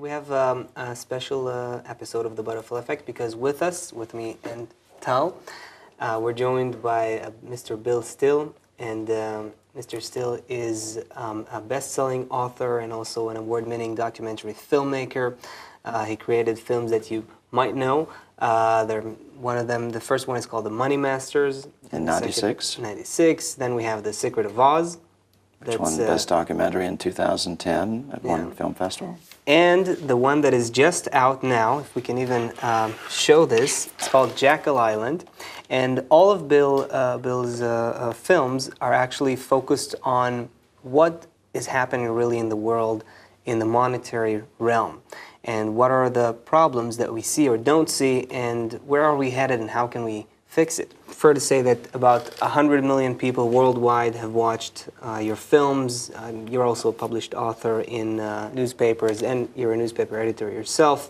we have a special episode of The Butterfly Effect because with me and Tal, we're joined by Mr. Bill Still, and Mr. Still is a best-selling author and also an award-winning documentary filmmaker. He created films that you might know. One of them, the first one is called The Money Masters. In 96. 96. Then we have The Secret of Oz. Which won Best Documentary in 2010 at one film festival. And the one that is just out now, if we can even show this, it's called Jackal Island. And all of Bill's films are actually focused on what is happening really in the world in the monetary realm. And what are the problems that we see or don't see, and where are we headed and how can we fix it? Fair to say that about 100 million people worldwide have watched your films. You're also a published author in newspapers, and you're a newspaper editor yourself.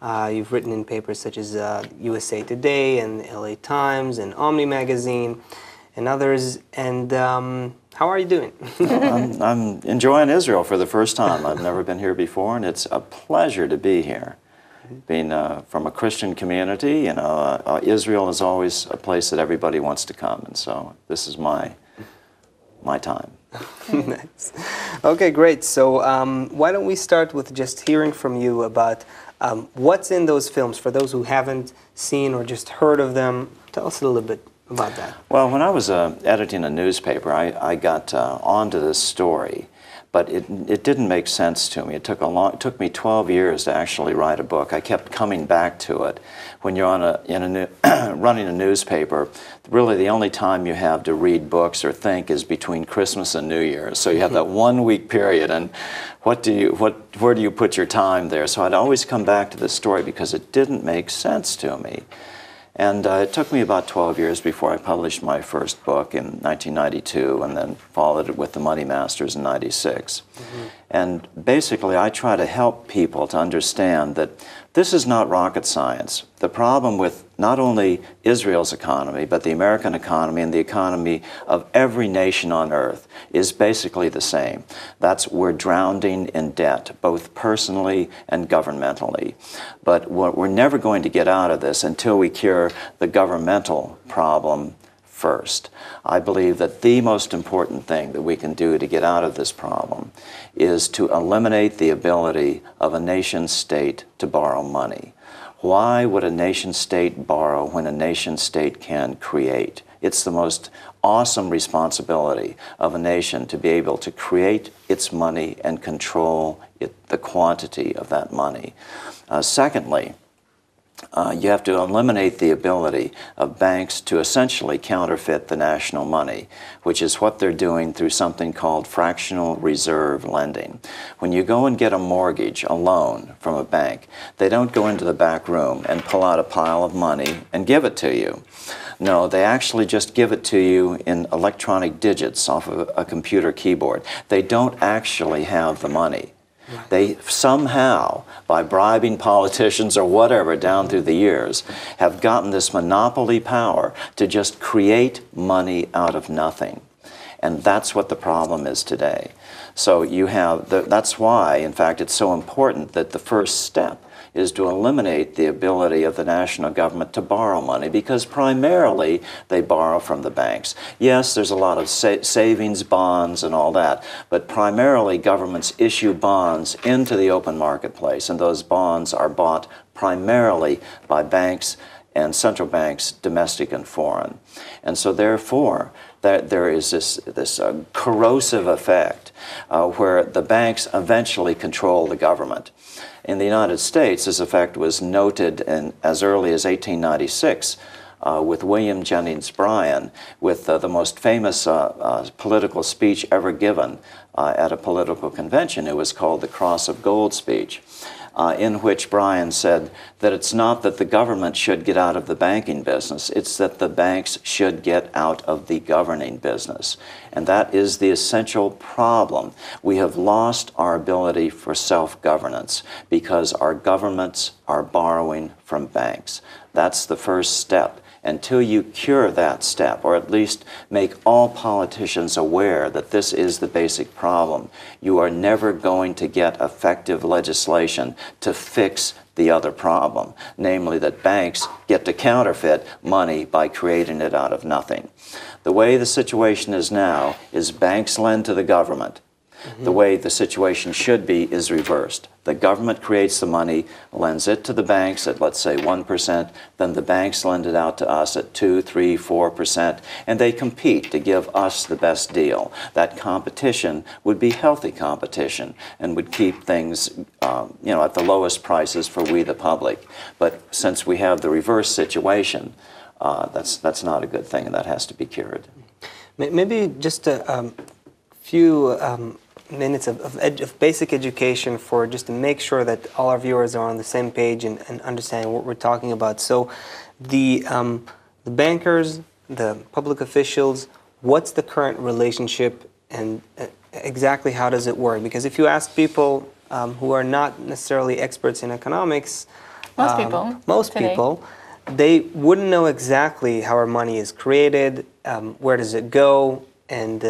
You've written in papers such as USA Today and LA Times and Omni Magazine and others. And how are you doing? Well, I'm enjoying Israel for the first time. I've never been here before, and it's a pleasure to be here. Being from a Christian community, you know, Israel is always a place that everybody wants to come, and so this is my time. Nice. Okay, great. So why don't we start with just hearing from you about what's in those films for those who haven't seen or just heard of them. Tell us a little bit about that. Well, when I was editing a newspaper, I got onto this story. But it didn't make sense to me. It took me 12 years to actually write a book. I kept coming back to it. When you're running a newspaper, really the only time you have to read books or think is between Christmas and New Year's. So you have that 1 week period, and where do you put your time there? So I'd always come back to this story because it didn't make sense to me. And it took me about 12 years before I published my first book in 1992, and then followed it with The Money Masters in 96. And basically, I try to help people to understand that this is not rocket science. The problem with not only Israel's economy, but the American economy and the economy of every nation on earth is basically the same. That's we're drowning in debt, both personally and governmentally. But we're never going to get out of this until we cure the governmental problem first. I believe that the most important thing that we can do to get out of this problem is to eliminate the ability of a nation-state to borrow money. Why would a nation-state borrow when a nation-state can create? It's the most awesome responsibility of a nation to be able to create its money and control the quantity of that money. Secondly, you have to eliminate the ability of banks to essentially counterfeit the national money, which is what they're doing through something called fractional reserve lending. When you go and get a mortgage, a loan from a bank, they don't go into the back room and pull out a pile of money and give it to you. No, they actually just give it to you in electronic digits off of a computer keyboard. They don't actually have the money. They somehow, by bribing politicians or whatever down through the years, have gotten this monopoly power to just create money out of nothing. And that's what the problem is today. So you have, that's why, in fact, it's so important that the first step is to eliminate the ability of the national government to borrow money, because primarily they borrow from the banks. Yes, there's a lot of savings bonds and all that, but primarily governments issue bonds into the open marketplace, and those bonds are bought primarily by banks and central banks, domestic and foreign. And so therefore, there is this corrosive effect where the banks eventually control the government. In the United States, this effect was noted as early as 1896 with William Jennings Bryan, with the most famous political speech ever given at a political convention. It was called the Cross of Gold speech, in which Bryan said that it's not that the government should get out of the banking business, it's that the banks should get out of the governing business. And that is the essential problem. We have lost our ability for self-governance because our governments are borrowing from banks. That's the first step until you cure that step, or at least make all politicians aware that this is the basic problem, you are never going to get effective legislation to fix the other problem, namely that banks get to counterfeit money by creating it out of nothing. The way the situation is now is banks lend to the government. The way the situation should be is reversed. The government creates the money, lends it to the banks at, let's say, 1%, then the banks lend it out to us at 2, 3, 4%, and they compete to give us the best deal. That competition would be healthy competition and would keep things at the lowest prices for we, the public. But since we have the reverse situation, that's not a good thing, and that has to be cured. Maybe just a few minutes of basic education just to make sure that all our viewers are on the same page and understand what we're talking about. So the bankers, the public officials, what's the current relationship and exactly how does it work? Because if you ask people who are not necessarily experts in economics, most people, they wouldn't know exactly how our money is created, where does it go, and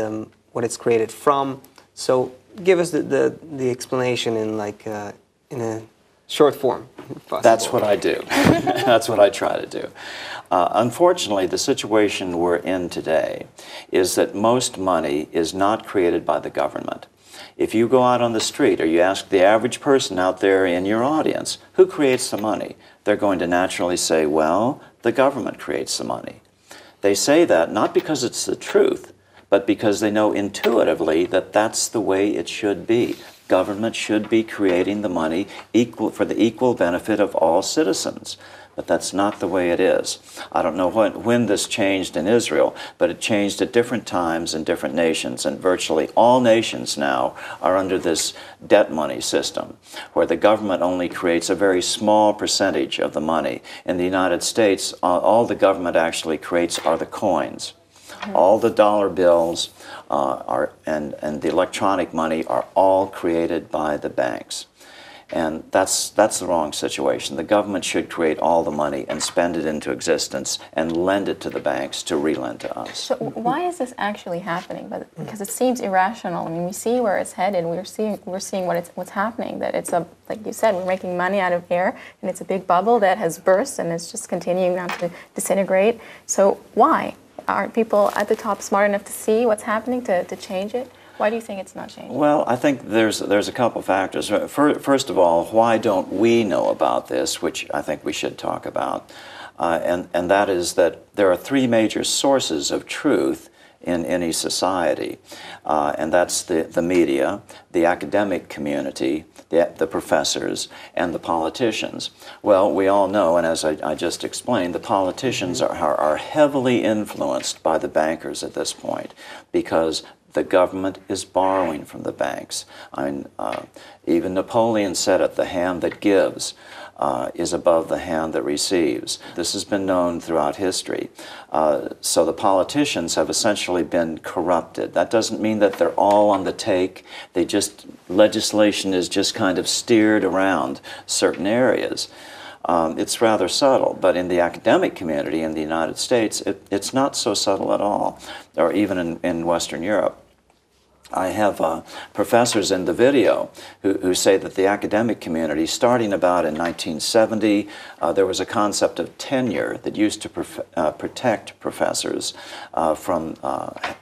what it's created from. So give us the explanation in in a short form. That's what I do. That's what I try to do. Unfortunately, the situation we're in today is that most money is not created by the government. If you go out on the street or you ask the average person out there in your audience, who creates the money? They're going to naturally say, well, the government creates the money. They say that not because it's the truth, but because they know intuitively that that's the way it should be. Government should be creating the money for the equal benefit of all citizens. But that's not the way it is. I don't know when this changed in Israel, but it changed at different times in different nations, and virtually all nations now are under this debt money system, where the government only creates a very small percentage of the money. In the United States, all the government actually creates are the coins. All the dollar bills and the electronic money are all created by the banks. And that's the wrong situation. The government should create all the money and spend it into existence and lend it to the banks to relend to us. So why is this actually happening? Because it seems irrational. I mean, we see where it's headed. We're seeing what's happening. That it's like you said, we're making money out of air, and it's a big bubble that has burst and it's just continuing on to disintegrate. So why? Aren't people at the top smart enough to see what's happening to change it? Why do you think it's not changing? Well, I think there's a couple factors. First of all, why don't we know about this, which I think we should talk about, and that is that there are three major sources of truth in any society, and that's the media, the academic community, the professors, and the politicians. Well, we all know, and as I just explained, the politicians are heavily influenced by the bankers at this point, because the government is borrowing from the banks. I mean, even Napoleon said it, the hand that gives is above the hand that receives. This has been known throughout history. So the politicians have essentially been corrupted. That doesn't mean that they're all on the take. Legislation is just kind of steered around certain areas. It's rather subtle, but in the academic community in the United States, it's not so subtle at all, or even in Western Europe. I have professors in the video who say that the academic community, starting about in 1970, there was a concept of tenure that used to protect professors from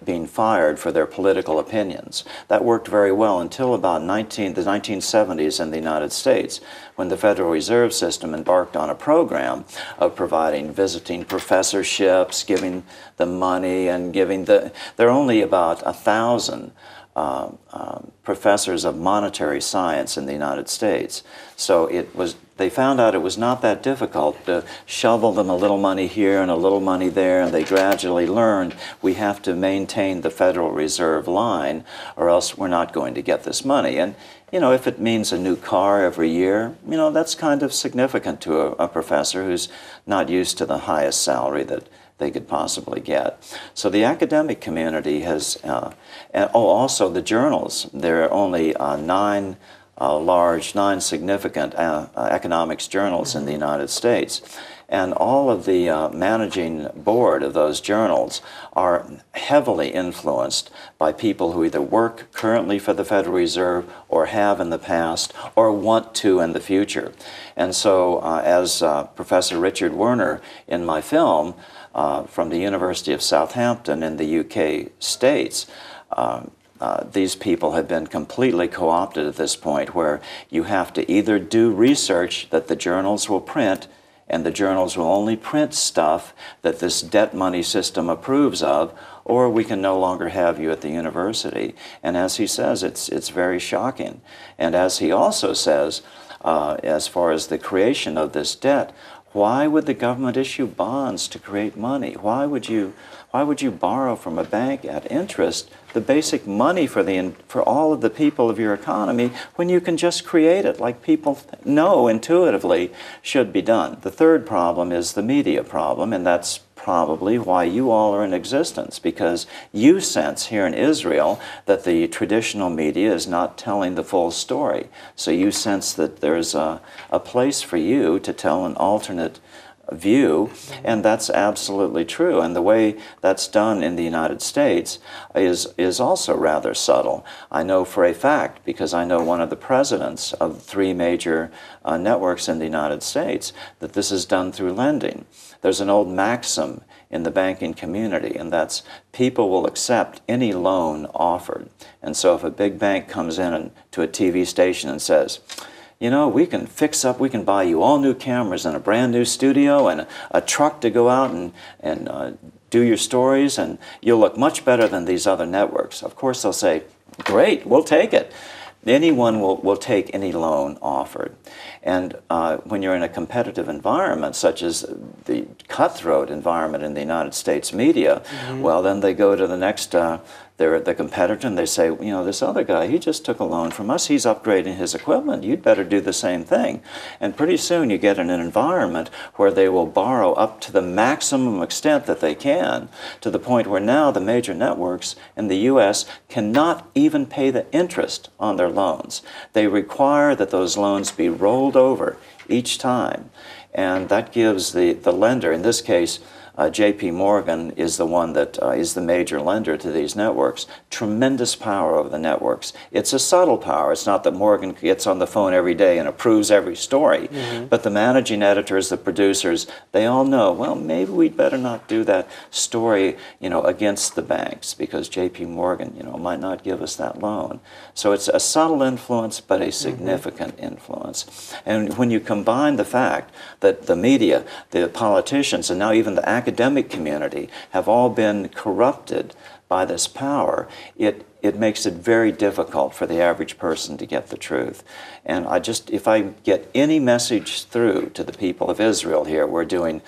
being fired for their political opinions. That worked very well until about the 1970s in the United States, when the Federal Reserve System embarked on a program of providing visiting professorships, giving them money, and there are only about 1,000 professors of monetary science in the United States. So they found out it was not that difficult to shovel them a little money here and a little money there, and they gradually learned we have to maintain the Federal Reserve line or else we're not going to get this money. And if it means a new car every year, that's kind of significant to a professor who's not used to the highest salary that they could possibly get. So the academic community has, also the journals. There are only 9 large, non-significant economics journals in the United States. And all of the managing board of those journals are heavily influenced by people who either work currently for the Federal Reserve or have in the past or want to in the future. And so as Professor Richard Werner in my film from the University of Southampton in the UK states, these people have been completely co-opted at this point, where you have to either do research that the journals will print, and the journals will only print stuff that this debt money system approves of, or we can no longer have you at the university. And as he says, it's very shocking. And as he also says, as far as the creation of this debt, why would the government issue bonds to create money? Why would you borrow from a bank at interest the basic money for all of the people of your economy when you can just create it like people know intuitively should be done? The third problem is the media problem, and that's probably why you all are in existence, because you sense here in Israel that the traditional media is not telling the full story. So you sense that there's a place for you to tell an alternate view, and that's absolutely true. And the way that's done in the United States is also rather subtle. I know for a fact, because I know one of the presidents of 3 major networks in the United States, that this is done through lending. There's an old maxim in the banking community, and that's people will accept any loan offered. And so if a big bank comes in to a TV station and says, you know, we can buy you all new cameras and a brand new studio and a truck to go out and do your stories, and you'll look much better than these other networks. Of course, they'll say, great, we'll take it. Anyone will take any loan offered. And when you're in a competitive environment, such as the cutthroat environment in the United States media, well, then they go to the next the competitor, and they say, you know, this other guy, he just took a loan from us, he's upgrading his equipment, you'd better do the same thing. And pretty soon you get in an environment where they will borrow up to the maximum extent that they can, to the point where now the major networks in the U.S. cannot even pay the interest on their loans. They require that those loans be rolled over each time. And that gives the lender, in this case, J.P. Morgan is the one that is the major lender to these networks, tremendous power over the networks. It's a subtle power. It's not that Morgan gets on the phone every day and approves every story, but the managing editors, the producers, they all know, well, maybe we'd better not do that story, you know, against the banks, because J.P. Morgan, you know, might not give us that loan. So it's a subtle influence, but a significant influence. And when you combine the fact that the media, the politicians, and now even the academic community have all been corrupted by this power, it makes it very difficult for the average person to get the truth. And if I get any message through to the people of Israel here, we're doing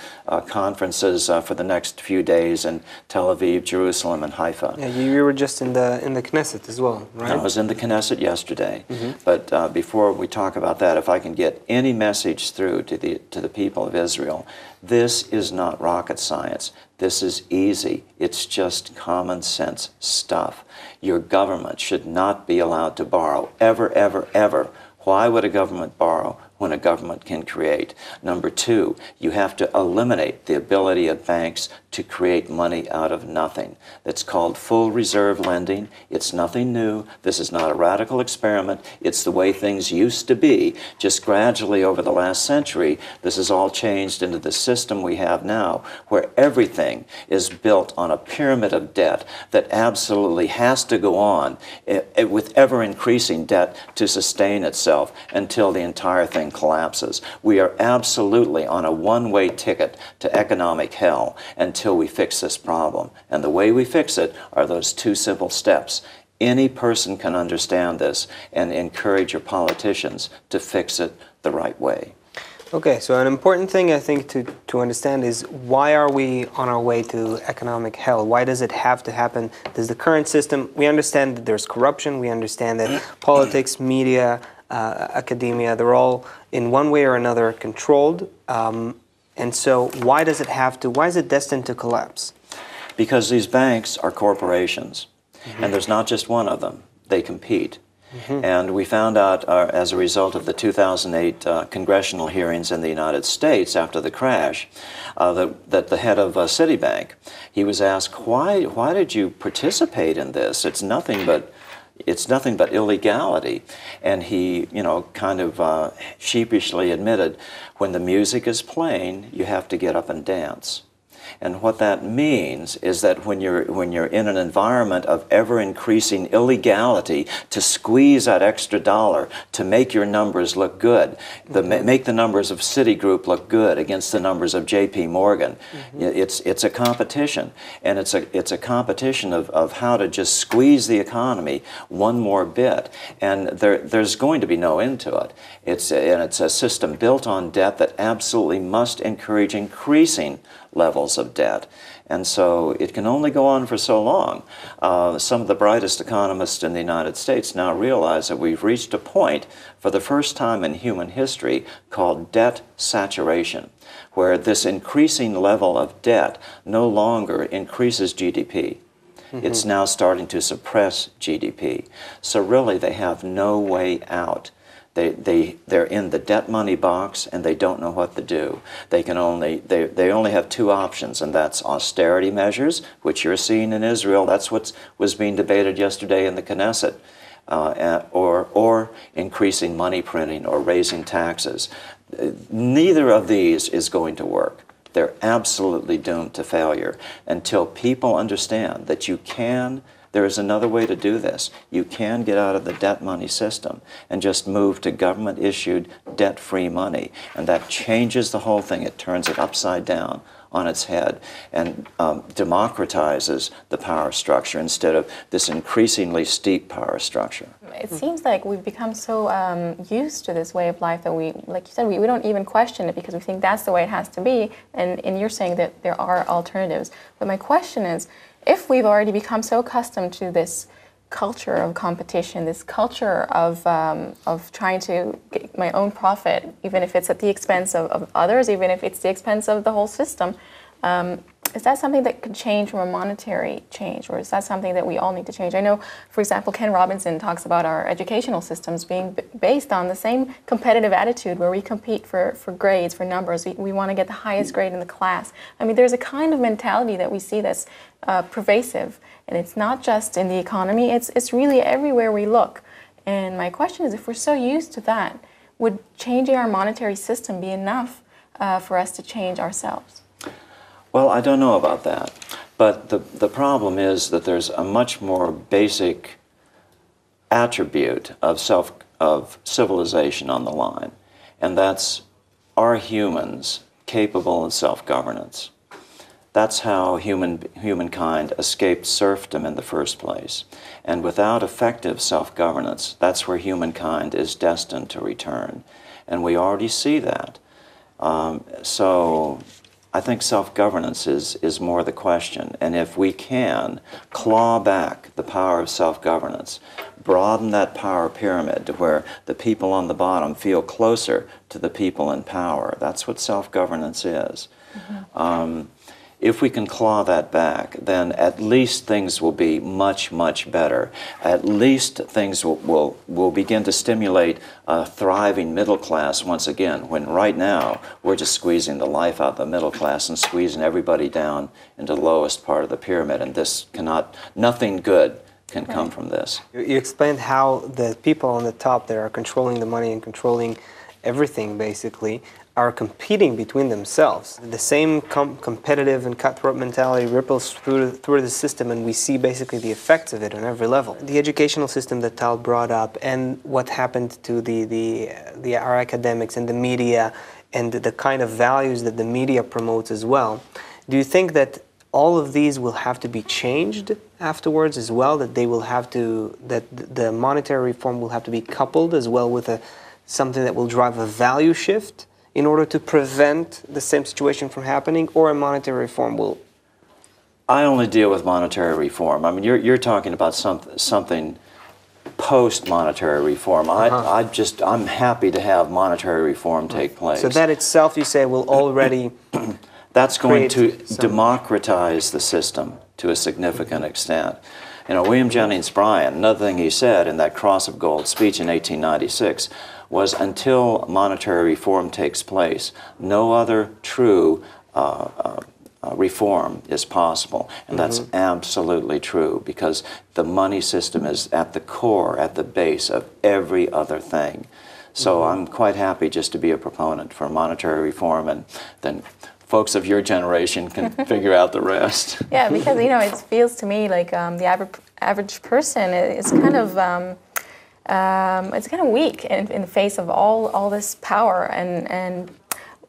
conferences for the next few days in Tel Aviv, Jerusalem, and Haifa. Yeah, you were just in the Knesset as well, right? I was in the Knesset yesterday. But before we talk about that, if I can get any message through to the people of Israel, this is not rocket science. This is easy. It's just common sense stuff. Your government should not be allowed to borrow, ever, ever, ever. Why would a government borrow when a government can create? Number 2, you have to eliminate the ability of banks to create money out of nothing. That's called full reserve lending. It's nothing new. This is not a radical experiment. It's the way things used to be. Just gradually over the last century, this has all changed into the system we have now, where everything is built on a pyramid of debt that absolutely has to go on with ever-increasing debt to sustain itself until the entire thing collapses. We are absolutely on a one-way ticket to economic hell until we fix this problem. And the way we fix it are those 2 simple steps. Any person can understand this, and encourage your politicians to fix it the right way. Okay, so an important thing I think to understand is, why are we on our way to economic hell? Why does it have to happen? Does the current system, we understand that there's corruption, we understand that politics, media, academia, they're all in one way or another controlled. And so why is it destined to collapse? Because these banks are corporations, and there's not just one of them. They compete. And we found out as a result of the 2008 congressional hearings in the United States after the crash that the head of Citibank, he was asked, why did you participate in this? It's nothing but illegality. And he, kind of sheepishly admitted, when the music is playing, you have to get up and dance. And what that means is that when you're in an environment of ever-increasing illegality, to squeeze that extra dollar to make your numbers look good, make the numbers of Citigroup look good against the numbers of J.P. Morgan, it's a competition, and it's a competition of how to just squeeze the economy one more bit, and there's going to be no end to it. It's a system built on debt that absolutely must encourage increasing levels of debt. And so it can only go on for so long. Some of the brightest economists in the United States now realize that we've reached a point for the first time in human history called debt saturation, where this increasing level of debt no longer increases GDP. It's now starting to suppress GDP. So really they have no way out. They're in the debt money box and they don't know what to do. They only have two options, and that's austerity measures, which you're seeing in Israel. That's what was being debated yesterday in the Knesset, or increasing money printing or raising taxes. Neither of these is going to work. They're absolutely doomed to failure until people understand that there is another way to do this. You can get out of the debt money system and just move to government-issued debt-free money. And that changes the whole thing. It turns it upside down on its head and democratizes the power structure instead of this increasingly steep power structure. It seems like we've become so used to this way of life that we, like you said, we don't even question it because we think that's the way it has to be. And you're saying that there are alternatives. But my question is, if we've already become so accustomed to this culture of competition, this culture of trying to get my own profit, even if it's at the expense of others, even if it's the expense of the whole system, is that something that could change from a monetary change, or is that something that we all need to change? I know, for example, Ken Robinson talks about our educational systems being based on the same competitive attitude where we compete for grades, for numbers. We want to get the highest grade in the class. I mean, there's a kind of mentality that we see that's pervasive, and it's not just in the economy, it's really everywhere we look. And my question is, if we're so used to that, would changing our monetary system be enough for us to change ourselves? Well, I don't know about that, but the problem is that there's a much more basic attribute of civilization on the line, and that's, are humans capable of self-governance? That's how humankind escaped serfdom in the first place. And without effective self-governance, that's where humankind is destined to return. And we already see that. So I think self-governance is more the question. And if we can claw back the power of self-governance, broaden that power pyramid to where the people on the bottom feel closer to the people in power, that's what self-governance is. If we can claw that back, then at least things will be much, much better. At least things will begin to stimulate a thriving middle class once again, when right now we're just squeezing the life out of the middle class and squeezing everybody down into the lowest part of the pyramid, and nothing good can come from this. You explained how the people on the top that are controlling the money and controlling everything, basically, are competing between themselves. The same competitive and cutthroat mentality ripples through the system, and we see basically the effects of it on every level. The educational system that Tal brought up, and what happened to our academics and the media, and the kind of values that the media promotes as well. Do you think that all of these will have to be changed afterwards as well? That the monetary reform will have to be coupled as well with something that will drive a value shift in order to prevent the same situation from happening, or a monetary reform will? I only deal with monetary reform. I mean, you're talking about something post-monetary reform. I'm happy to have monetary reform take place. So that itself, you say, will already that's going to democratize the system to a significant extent. You know, William Jennings Bryan, another thing he said in that Cross of Gold speech in 1896 was, until monetary reform takes place, no other true reform is possible. And that's absolutely true, because the money system is at the core, at the base of every other thing. So I'm quite happy just to be a proponent for monetary reform, and then folks of your generation can figure out the rest. Yeah, because you know, it feels to me like the average person is kind of it's kind of weak in the face of all this power, and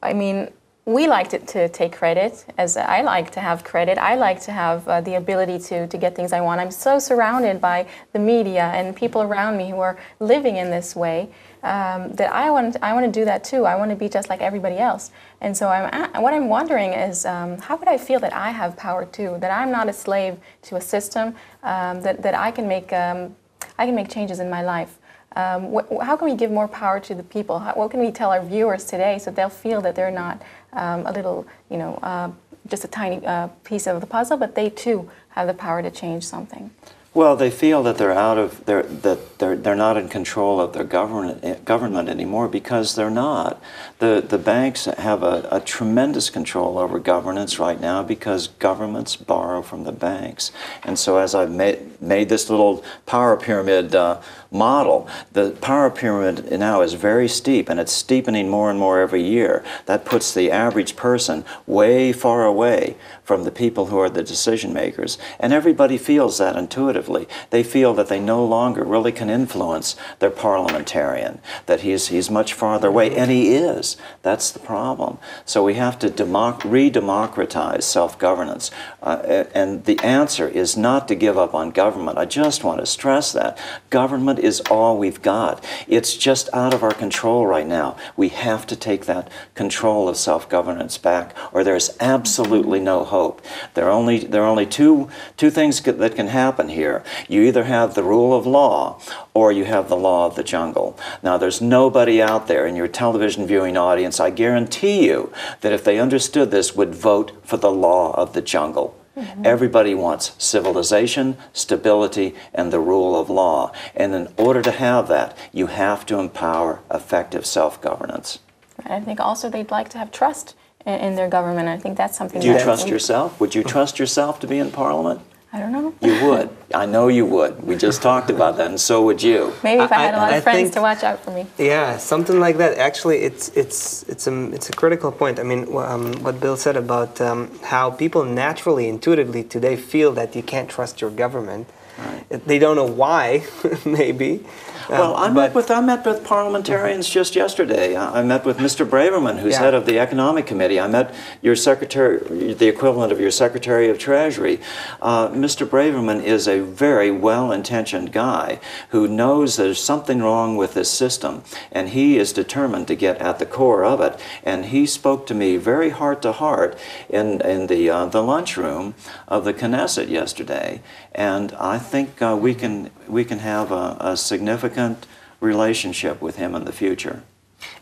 I mean, we like to take credit, as I like to have credit. I like to have the ability to get things I want. I'm so surrounded by the media and people around me who are living in this way that I want to do that too. I want to be just like everybody else. And so what I'm wondering is, how could I feel that I have power too? That I'm not a slave to a system. That I can make changes in my life. How can we give more power to the people? What can we tell our viewers today so they'll feel that they're not a little, you know, just a tiny piece of the puzzle, but they too have the power to change something? Well, they feel that they're not in control of their government anymore, because they're not. The banks have a tremendous control over governance right now, because governments borrow from the banks. And so, as I've made this little power pyramid model, the power pyramid now is very steep, and it's steepening more and more every year. That puts the average person way far away from the people who are the decision makers. And everybody feels that intuitively. They feel that they no longer really can influence their parliamentarian, that he's much farther away, and he is. That's the problem. So we have to re-democratize self-governance. And the answer is not to give up on government. I just want to stress that. Government is all we've got. It's just out of our control right now. We have to take that control of self-governance back, or there's absolutely no hope. There are only two things that can happen here. You either have the rule of law, or you have the law of the jungle. Now, there's nobody out there in your television viewing audience, I guarantee you, that if they understood this, would vote for the law of the jungle. Everybody wants civilization, stability, and the rule of law. And in order to have that, you have to empower effective self-governance. I think also they'd like to have trust in their government. I think that's something. Do you trust yourself? Would you trust yourself to be in Parliament? I don't know. You would. I know you would. We just talked about that, and so would you. Maybe if I had a lot of friends to watch out for me. Yeah, something like that. Actually, it's a critical point. I mean, what Bill said about how people naturally, intuitively today feel that you can't trust your government. Right. They don't know why, maybe. Well, I met with parliamentarians just yesterday. I met with Mr. Braverman, who's head of the Economic Committee. I met your secretary, the equivalent of your Secretary of Treasury. Mr. Braverman is a very well-intentioned guy who knows there's something wrong with this system, and he is determined to get at the core of it. And he spoke to me very heart-to-heart in the lunchroom of the Knesset yesterday, and I think we can have a significant relationship with him in the future.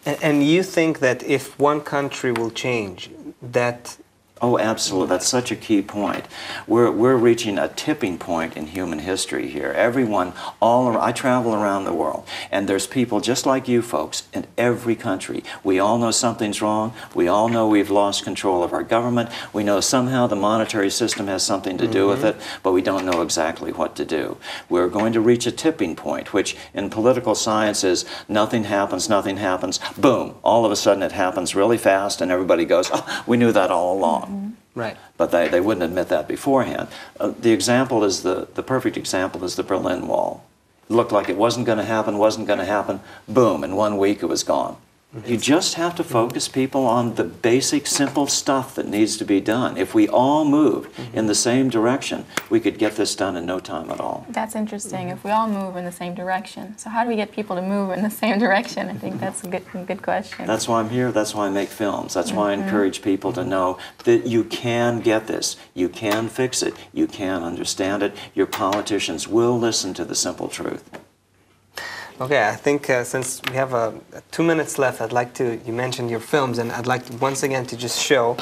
And you think that if one country will change, that... Oh, absolutely. That's such a key point. We're reaching a tipping point in human history here. Everyone, I travel around the world, and there's people just like you folks in every country. We all know something's wrong. We all know we've lost control of our government. We know somehow the monetary system has something to do with it, but we don't know exactly what to do. We're going to reach a tipping point, which in political science is nothing happens, boom. All of a sudden it happens really fast, and everybody goes, oh, we knew that all along. Right. But they wouldn't admit that beforehand. The example is the perfect example is the Berlin Wall. It looked like it wasn't going to happen. Boom, in 1 week it was gone. You just have to focus people on the basic, simple stuff that needs to be done. If we all moved in the same direction, we could get this done in no time at all. That's interesting. If we all move in the same direction. So how do we get people to move in the same direction? I think that's a good question. That's why I'm here. That's why I make films. That's why I encourage people to know that you can get this. You can fix it. You can understand it. Your politicians will listen to the simple truth. Okay, I think since we have 2 minutes left, I'd like to, you mentioned your films, and I'd like to once again to just show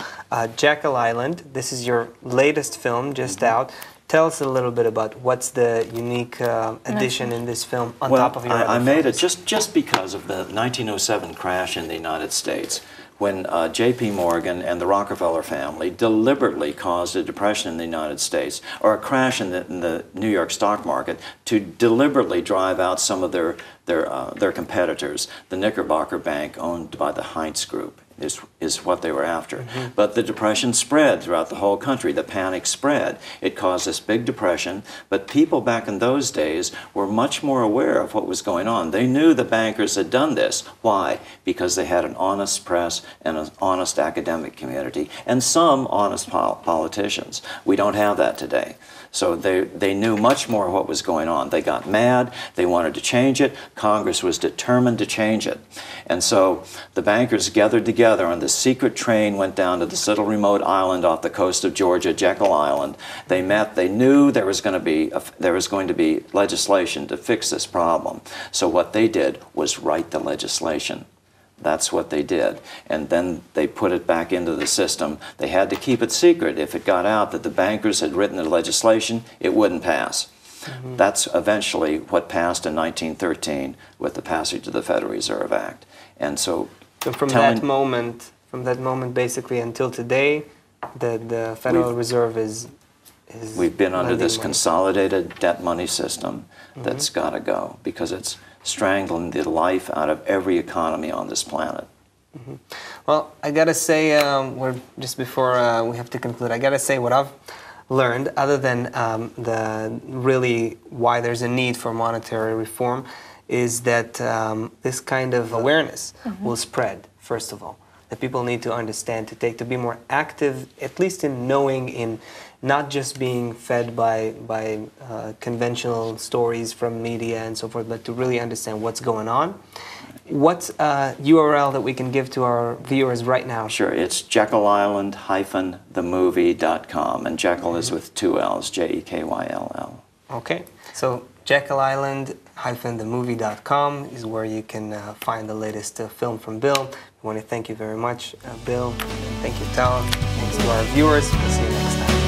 Jackal Island. This is your latest film, just out. Tell us a little bit about what's the unique addition in this film on Well, top of your other I made it films. just because of the 1907 crash in the United States, when J.P. Morgan and the Rockefeller family deliberately caused a depression in the United States, or a crash in the New York stock market, to deliberately drive out some of their competitors. The Knickerbocker Bank, owned by the Heinz Group, is what they were after. But the depression spread throughout the whole country. The panic spread. It caused this big depression, but people back in those days were much more aware of what was going on. They knew the bankers had done this. Why? Because they had an honest press and an honest academic community and some honest politicians. We don't have that today. So they knew much more what was going on. They got mad. They wanted to change it. Congress was determined to change it. And so the bankers gathered together, and the secret train went down to this little remote island off the coast of Georgia, Jekyll Island. They met. They knew there was going to be legislation to fix this problem. So what they did was write the legislation. That's what they did. And then they put it back into the system. They had to keep it secret. If it got out that the bankers had written the legislation, it wouldn't pass. That's eventually what passed in 1913 with the passage of the Federal Reserve Act. And so, from that moment basically until today, the Federal Reserve is we've been under this money. consolidated debt money system that's got to go, because it's strangling the life out of every economy on this planet. Well, I gotta say, we're just before we have to conclude, I gotta say what I've learned, other than the really why there's a need for monetary reform, is that this kind of awareness will spread, first of all. That people need to understand, to be more active, at least in knowing, in not just being fed by conventional stories from media and so forth, but to really understand what's going on. What's a URL that we can give to our viewers right now? Sure, it's JekyllIsland-themovie.com, and Jekyll is with 2 L's, Jekyle. Okay, so JekyllIsland-themovie.com is where you can find the latest film from Bill. I want to thank you very much, Bill, and thank you, Tal. Thanks to our viewers. We'll see you next time.